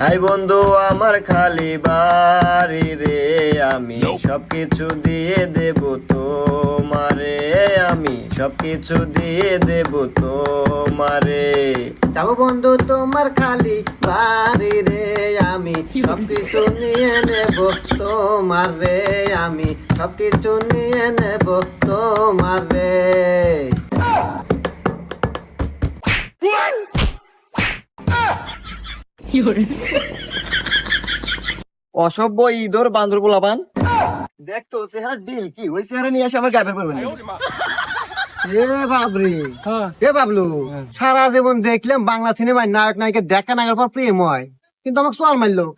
I বন্ধু আমার খালি বাড়ি রে, আমি সবকিছু দিয়ে দেব তোমারে, আমি সবকিছু দিয়ে দেব তোমারে। যাবো বন্ধু তোমার খালি বাড়ি রে, আমি সবকিছু নিয়ে নেব তোমার রে, আমি সবকিছু নিয়ে নেব তোমার রে। অসভ্য ইঁদুর বান্দর পোলাপান, দেখতো চেহারা ডিল কি ওই চেহারা নিয়ে এসে আমার গায়ে পড়বে না। এ বাবরে, এ বাবলু, সারা জীবন দেখলাম বাংলা সিনেমায় নায়ক নায়িকা দেখা নাগার পর প্রেম হয়, কিন্তু আমাকে চল মারলো।